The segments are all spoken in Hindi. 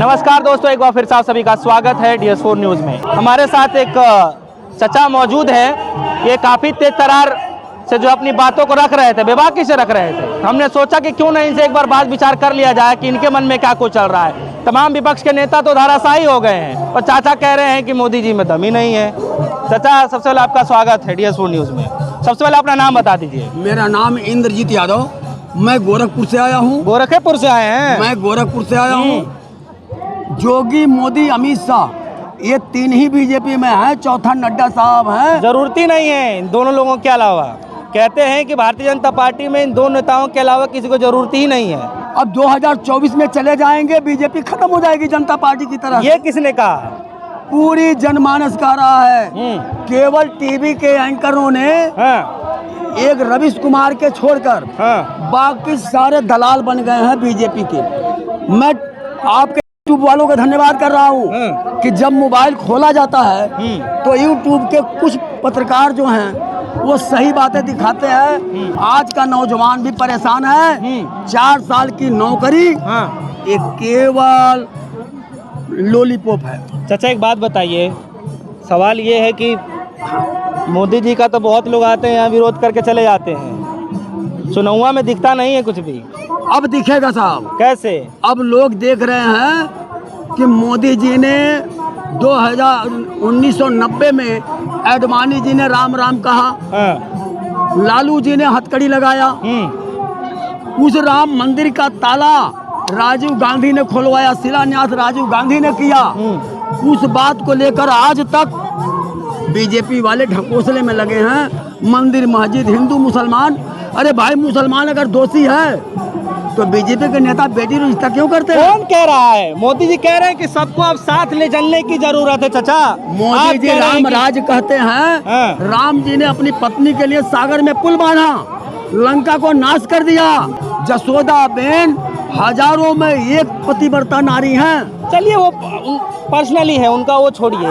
नमस्कार दोस्तों, एक बार फिर से आप सभी का स्वागत है DS4 न्यूज़ में। हमारे साथ एक चचा मौजूद है। ये काफ़ी तेज तरार से जो अपनी बातों को रख रहे थे, बेबाकी से रख रहे थे। हमने सोचा कि क्यों नहीं इनसे एक बार बात विचार कर लिया जाए कि इनके मन में क्या कुछ चल रहा है। तमाम विपक्ष के नेता तो धाराशाही हो गए हैं और चाचा कह रहे हैं कि मोदी जी में दम ही नहीं है। चाचा, सबसे पहले आपका स्वागत है DS4 न्यूज़ में। सबसे पहले अपना नाम बता दीजिए। मेरा नाम इंद्रजीत यादव, मैं गोरखपुर से आया हूँ। गोरखपुर से आए हैं? मैं गोरखपुर से आया हूँ। जोगी, मोदी, अमित शाह, ये तीन ही बीजेपी में है, चौथा नड्डा साहब हैं। जरूरत ही नहीं है इन दोनों लोगों के अलावा। कहते हैं कि भारतीय जनता पार्टी में इन दो नेताओं के अलावा किसी को जरूरत ही नहीं है। अब 2024 में चले जाएंगे, बीजेपी खत्म हो जाएगी जनता पार्टी की तरह। ये किसने कहा? पूरी जनमानस कह रहा है। केवल टीवी के एंकरों ने एक रविश कुमार के छोड़कर बाकी सारे दलाल बन गए हैं बीजेपी के। मैं आपके यूट्यूब वालों का धन्यवाद कर रहा हूँ कि जब मोबाइल खोला जाता है तो यूट्यूब के कुछ पत्रकार जो हैं वो सही बातें दिखाते हैं। आज का नौजवान भी परेशान है। 4 साल की नौकरी एक केवल लॉलीपॉप है। चाचा, एक बात बताइए। सवाल ये है कि मोदी जी का तो बहुत लोग आते हैं यहाँ, विरोध करके चले जाते हैं। चुनाव में दिखता नहीं है कुछ भी। अब दिखेगा साहब। कैसे? अब लोग देख रहे हैं कि मोदी जी ने 1990 में आडवाणी जी ने राम राम कहा, लालू जी ने हथकड़ी लगाया, उस राम मंदिर का ताला राजीव गांधी ने खुलवाया, शिलान्यास राजीव गांधी ने किया। उस बात को लेकर आज तक बीजेपी वाले ढकोसले में लगे हैं। मंदिर, मस्जिद, हिंदू मुसलमान। अरे भाई, मुसलमान अगर दोषी है तो बीजेपी के नेता बेटी रिश्ता क्यों करते हैं? कौन कह रहा है? मोदी जी कह रहे हैं कि सबको अब साथ ले चलने की जरूरत है। चाचा, मोदी जी राम राज कहते हैं। राम जी ने अपनी पत्नी के लिए सागर में पुल बांधा, लंका को नाश कर दिया। जसोदा बेन हजारों में एक पतिव्रता नारी हैं। चलिए, वो पर्सनली है उनका, वो छोड़िए,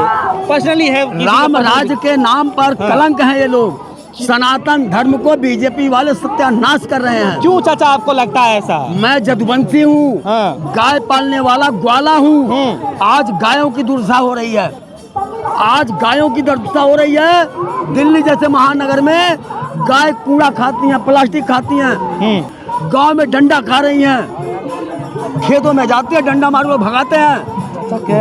पर्सनली है। राम राज के नाम पर कलंक है ये लोग। सनातन धर्म को बीजेपी वाले सत्यानाश कर रहे हैं। क्यों चाचा, आपको लगता है ऐसा? मैं जदुवंशी हूँ, गाय पालने वाला ग्वाला हूँ। आज गायों की दुर्दशा हो रही है। आज गायों की दुर्दशा हो रही है। दिल्ली जैसे महानगर में गाय कूड़ा खाती हैं, प्लास्टिक खाती हैं। गांव में डंडा खा रही हैं। खेतों में जाते हैं, डंडा मार के भगाते हैं।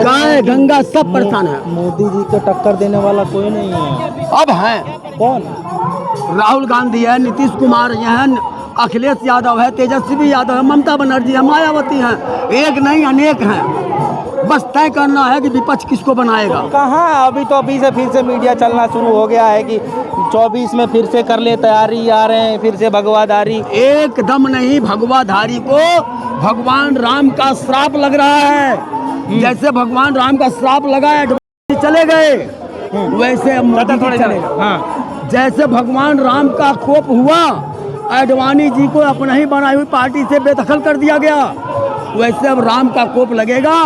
गाय गंगा सब परेशान है। मोदी जी को टक्कर देने वाला कोई नहीं है। अब है कौन? राहुल गांधी है, नीतीश कुमार है, अखिलेश यादव है, तेजस्वी यादव है, ममता बनर्जी है, मायावती है। एक नहीं अनेक हैं। बस तय करना है कि विपक्ष किसको बनाएगा। कहाँ, अभी तो अभी से फिर से मीडिया चलना शुरू हो गया है कि 24 में फिर से कर ले तैयारी, आ रहे हैं फिर से भगवाधारी। एकदम नहीं, भगवाधारी को भगवान राम का श्राप लग रहा है। जैसे भगवान राम का श्राप लगा है, चले गए, वैसे अब मोदी जी चलेगा। जैसे भगवान राम का कोप हुआ, आडवाणी जी को अपना ही बनाई हुई पार्टी से बेदखल कर दिया गया, वैसे अब राम का कोप लगेगा।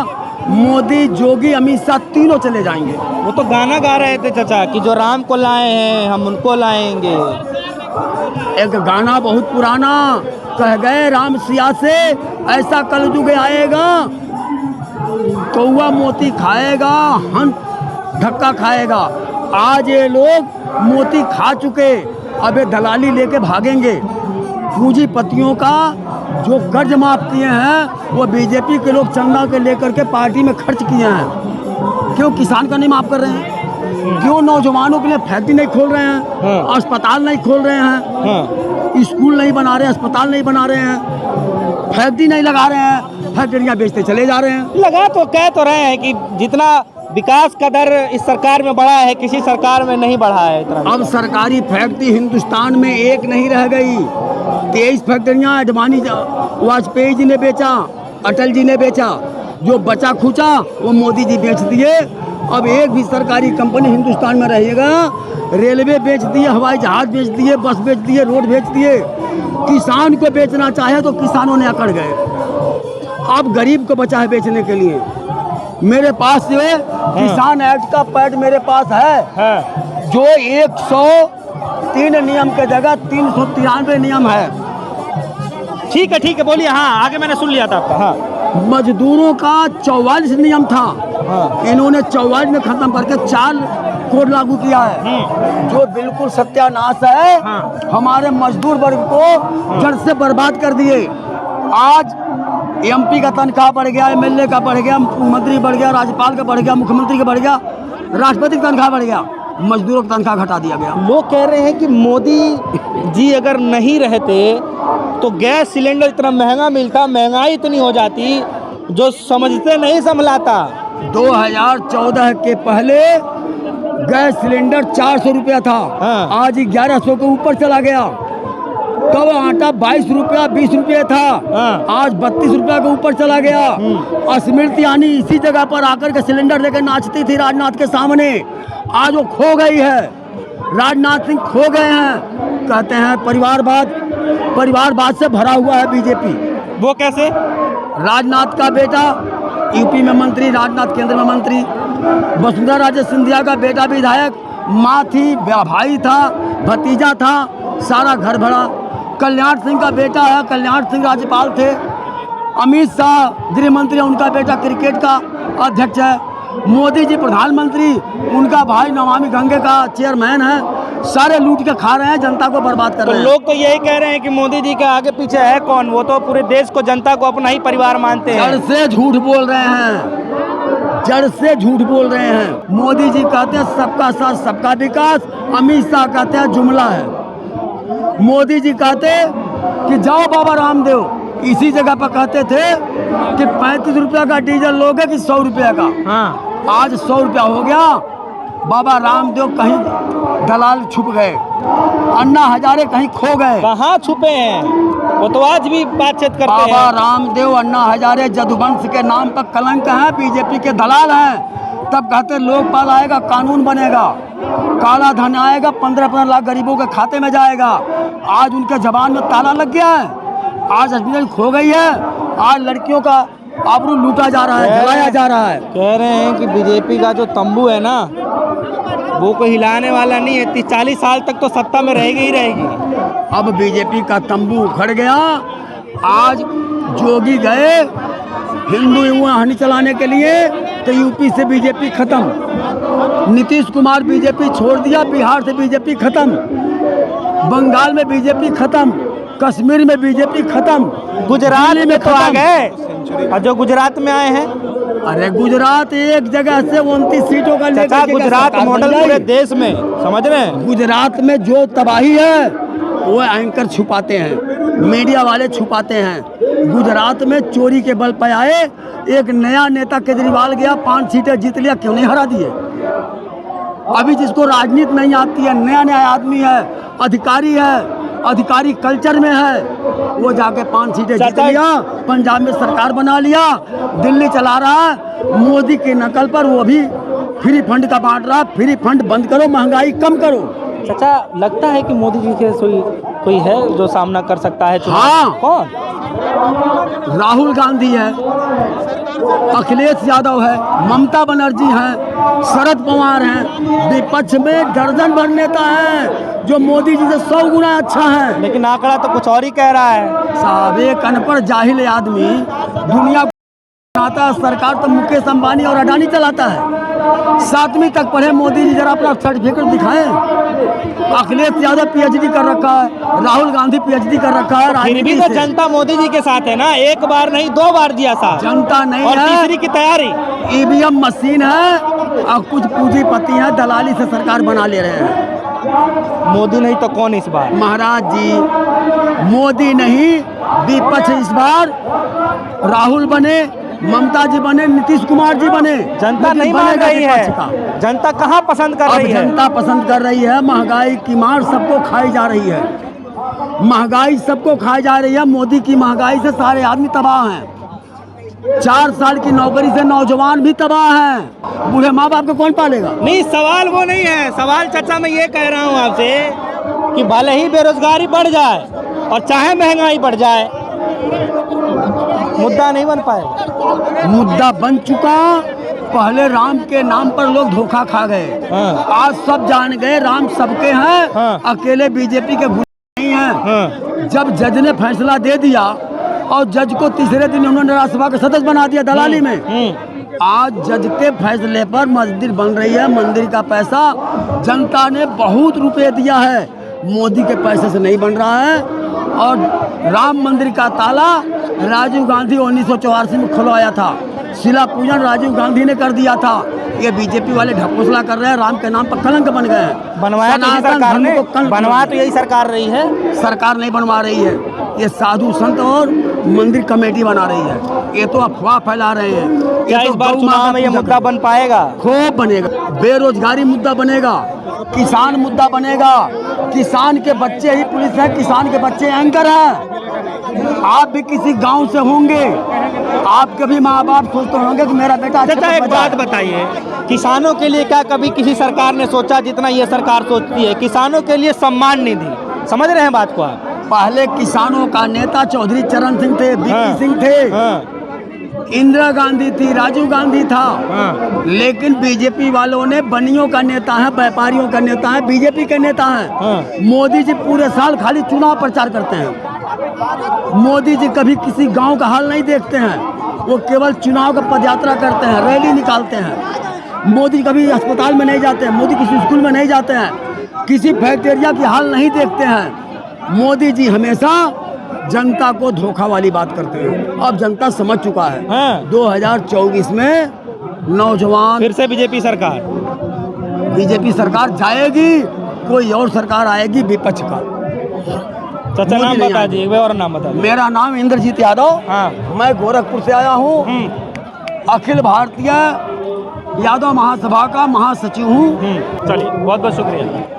मोदी, जोगी, अमित शाह तीनों चले जाएंगे। वो तो गाना गा रहे थे चाचा कि जो राम को लाए हैं हम उनको लाएंगे। एक गाना बहुत पुराना, कह गए राम सिया से ऐसा कलयुग आएगा, कौवा मोती खाएगा, हंस धक्का खाएगा। आज ये लोग मोती खा चुके, अब ये दलाली लेके भागेंगे। पूंजीपतियों का जो कर्ज माफ किए हैं वो बीजेपी के लोग चंदा के लेकर के पार्टी में खर्च किए हैं। क्यों किसान का नहीं माफ कर रहे हैं? क्यों नौजवानों के लिए फैक्ट्री नहीं खोल रहे हैं? अस्पताल नहीं खोल रहे हैं? स्कूल नहीं बना रहे हैं, अस्पताल नहीं बना रहे हैं, फैक्ट्री नहीं लगा रहे हैं, फैक्ट्रियाँ बेचते चले जा रहे हैं। लगा तो कह तो रहे हैं कि जितना विकास का दर इस सरकार में बढ़ा है, किसी सरकार में नहीं बढ़ा है इतना। अब सरकारी फैक्ट्री हिंदुस्तान में एक नहीं रह गई। 23 फैक्ट्रियाँ आडवाणी वाजपेयी जी ने बेचा, अटल जी ने बेचा। जो बचा खुचा वो मोदी जी बेच दिए। अब एक भी सरकारी कंपनी हिंदुस्तान में रहेगा। रेलवे बेच दिए, हवाई जहाज बेच दिए, बस बेच दिए, रोड बेच दिए। किसान को बेचना चाहे तो किसानों ने अकड़ गए। अब गरीब को बचा है बेचने के लिए। मेरे पास जो है किसान एक्ट का पैड मेरे पास है, जो 103 नियम के जगह 393 नियम है। ठीक है, बोलिए। हाँ, आगे मैंने सुन लिया था आपका। हाँ, मजदूरों का 44 नियम था, इन्होंने 44 में खत्म करके 4 कोड लागू किया है, जो बिल्कुल सत्यानाश है। हमारे मजदूर वर्ग को जड़ से बर्बाद कर दिए। आज एमपी का तनख्वाह बढ़ गया, एमएलए का बढ़ गया, मंत्री बढ़ गया, राज्यपाल का बढ़ गया, मुख्यमंत्री का बढ़ गया, राष्ट्रपति का तनख्वाह बढ़ गया, मजदूरों का तनख्वाह घटा दिया गया। लोग कह रहे हैं कि मोदी जी अगर नहीं रहते तो गैस सिलेंडर इतना महंगा मिलता, महंगाई इतनी हो जाती, जो समझते नहीं संभलाता। 2014 के पहले गैस सिलेंडर 400 रुपया था, आज 1100 के ऊपर चला गया। तब आटा 22 रुपया 20 रुपये था, आज 32 रुपया के ऊपर चला गया। स्मृति ईरानी इसी जगह पर आकर के सिलेंडर लेकर नाचती थी राजनाथ के सामने, आज वो खो गई है। राजनाथ सिंह खो गए हैं। कहते हैं परिवारवाद से भरा हुआ है बीजेपी। वो कैसे? राजनाथ का बेटा यूपी में मंत्री, राजनाथ केंद्र में मंत्री, वसुंधरा राजे सिंधिया का बेटा विधायक, माँ थी, भाई था, भतीजा था, सारा घर भरा। कल्याण सिंह का बेटा है, कल्याण सिंह राज्यपाल थे। अमित शाह गृह मंत्री, उनका बेटा क्रिकेट का अध्यक्ष है। मोदी जी प्रधानमंत्री, उनका भाई नमामि गंगे का चेयरमैन है। सारे लूट के खा रहे हैं, जनता को बर्बाद कर रहे हैं। लोग तो यही कह रहे हैं कि मोदी जी के आगे पीछे है कौन? वो तो पूरे देश को, जनता को अपना ही परिवार मानते हैं। जड़ से झूठ बोल रहे हैं, जड़ से झूठ बोल रहे हैं। मोदी जी कहते हैं सबका साथ सबका विकास, अमित शाह कहते हैं जुमला है। मोदी जी कहते कि जाओ बाबा रामदेव, इसी जगह पर कहते थे कि 35 रुपया का डीजल लोगे कि 100 रुपया का। आज 100 रुपया हो गया। बाबा रामदेव कहीं दलाल छुप गए, अन्ना हजारे कहीं खो गए। कहाँ छुपे हैं? वो तो आज भी बातचीत करते हैं। बाबा रामदेव, अन्ना हजारे जदुवंश के नाम पर कलंक हैं, बीजेपी के दलाल हैं। तब कहते लोकपाल आएगा, कानून बनेगा, काला धन आएगा, 15-15 लाख गरीबों के खाते में जाएगा। आज उनके जबान में ताला लग गया है, आज अस्मिता खो गई है, आज लड़कियों का आबरू लूटा जा रहा है, जलाया जा रहा है। कह रहे हैं कि बीजेपी का जो तंबू है ना, वो कोई हिलाने वाला नहीं है, 30-40 साल तक तो सत्ता में रहेगी ही रहेगी। अब बीजेपी का तंबू उखड़ गया। आज जोगी गए हिंदू हानि चलाने के लिए, तो यूपी से बीजेपी खत्म, नीतीश कुमार बीजेपी छोड़ दिया, बिहार से बीजेपी खत्म, बंगाल में बीजेपी खत्म, कश्मीर में बीजेपी खत्म, गुजरात में तो आ गए। और जो गुजरात में आए हैं, अरे गुजरात एक जगह से 29 सीटों का लेकर गुजरात मॉडल पूरे देश में, समझ रहे हैं? गुजरात में जो तबाही है वो एंकर छुपाते हैं, मीडिया वाले छुपाते हैं। गुजरात में चोरी के बल पर आए एक नया नेता केजरीवाल गया, 5 सीटें जीत लिया, क्यों नहीं हरा दिए? अभी जिसको राजनीति नहीं आती है, नया नया आदमी है, अधिकारी है, अधिकारी कल्चर में है, वो जाके 5 सीटें जीत लिया, पंजाब में सरकार बना लिया, दिल्ली चला रहा है मोदी की नकल पर, वो भी फ्री फंड का बांट रहा। फ्री फंड बंद करो, महंगाई कम करो। चाचा, लगता है कि मोदी जी के कोई है जो सामना कर सकता है? हाँ, कौन? राहुल गांधी है, अखिलेश यादव है, ममता बनर्जी हैं, शरद पवार हैं। विपक्ष में दर्जन भर नेता हैं जो मोदी जी से 100 गुना अच्छा है। लेकिन आंकड़ा तो कुछ और ही कह रहा है। साहब, एक अनपढ़ जाहिल आदमी दुनिया को चलाता है। सरकार तो मुकेश अंबानी और अडानी चलाता है। 7वीं तक पढ़े मोदी जी, जरा अपना सर्टिफिकेट दिखाएं। अखिलेश यादव PhD कर रखा है, राहुल गांधी PhD कर रखा है। फिर भी तो जनता मोदी जी के साथ है ना, एक बार नहीं 2 बार दिया साथ। जनता नहीं और है, तीसरी की तैयारी। EVM मशीन है और कुछ पूंजीपति हैं, दलाली से सरकार बना ले रहे हैं। मोदी नहीं तो कौन इस बार? महाराज जी, मोदी नहीं, विपक्ष इस बार राहुल बने, ममता जी बने, नीतीश कुमार जी बने। जनता नहीं मान रही है। जनता कहाँ पसंद कर रही है? जनता पसंद कर रही है। महंगाई की मार सबको खाई जा रही है, महंगाई सबको खाई जा रही है। मोदी की महंगाई से सारे आदमी तबाह हैं। 4 साल की नौकरी से नौजवान भी तबाह हैं। बूढ़े माँ बाप को कौन पालेगा? नहीं, सवाल वो नहीं है। सवाल चाचा मैं ये कह रहा हूँ आपसे कि भले ही बेरोजगारी बढ़ जाए और चाहे महंगाई बढ़ जाए, मुद्दा नहीं बन पाएगा। मुद्दा बन चुका। पहले राम के नाम पर लोग धोखा खा गए। आज सब जान गए राम सबके हैं, अकेले बीजेपी के नहीं हैं। जब जज ने फैसला दे दिया और जज को तीसरे दिन उन्होंने राज्यसभा का सदस्य बना दिया दलाली में। आज जज के फैसले पर मस्जिद बन रही है, मंदिर का पैसा जनता ने बहुत रुपए दिया है, मोदी के पैसे से नहीं बन रहा है। और राम मंदिर का ताला राजीव गांधी 1984 में खुलवाया था, शिला पूजन राजीव गांधी ने कर दिया था। ये बीजेपी वाले ढकोसला कर रहे हैं, राम के नाम पर कलंक बन गए हैं। बनवाया तो यही सरकार ने, बनवा तो यही सरकार रही है, सरकार नहीं बनवा रही है, ये साधु संत और मंदिर कमेटी बना रही है। ये तो अफवाह फैला रहे हैं। क्या इस बार चुनाव में ये मुद्दा बन पाएगा? खूब बनेगा, बेरोजगारी मुद्दा बनेगा, किसान मुद्दा बनेगा। किसान के बच्चे ही पुलिस है, किसान के बच्चे एंकर हैं। आप भी किसी गांव से होंगे, आपके भी माँ बाप सोचते होंगे कि मेरा बेटा चाचा एक बात बताइए, किसानों के लिए क्या कभी किसी सरकार ने सोचा जितना ये सरकार सोचती है? किसानों के लिए सम्मान निधि, समझ रहे हैं बात को आप? पहले किसानों का नेता चौधरी चरण सिंह थे, बीपी सिंह थे, इंदिरा गांधी थी, राजीव गांधी था। लेकिन बीजेपी वालों ने बनियों का नेता है, व्यापारियों का नेता है, बीजेपी के नेता है। मोदी जी पूरे साल खाली चुनाव प्रचार करते हैं। मोदी जी कभी किसी गांव का हाल नहीं देखते हैं, वो केवल चुनाव का पदयात्रा करते हैं, रैली निकालते हैं। मोदी कभी अस्पताल में नहीं जाते हैं, मोदी किसी स्कूल में नहीं जाते हैं, किसी फैक्ट्रिया की हाल नहीं देखते हैं। मोदी जी हमेशा जनता को धोखा वाली बात करते हैं। अब जनता समझ चुका है। 2024 में नौजवान फिर से बीजेपी सरकार जाएगी, कोई और सरकार आएगी विपक्ष का। चाचा नाम बता दीजिए, एक बार और नाम बता दीजिए। मेरा नाम इंद्रजीत यादव। मैं गोरखपुर से आया हूँ, अखिल भारतीय यादव महासभा का महासचिव हूँ। चलिए, बहुत बहुत शुक्रिया।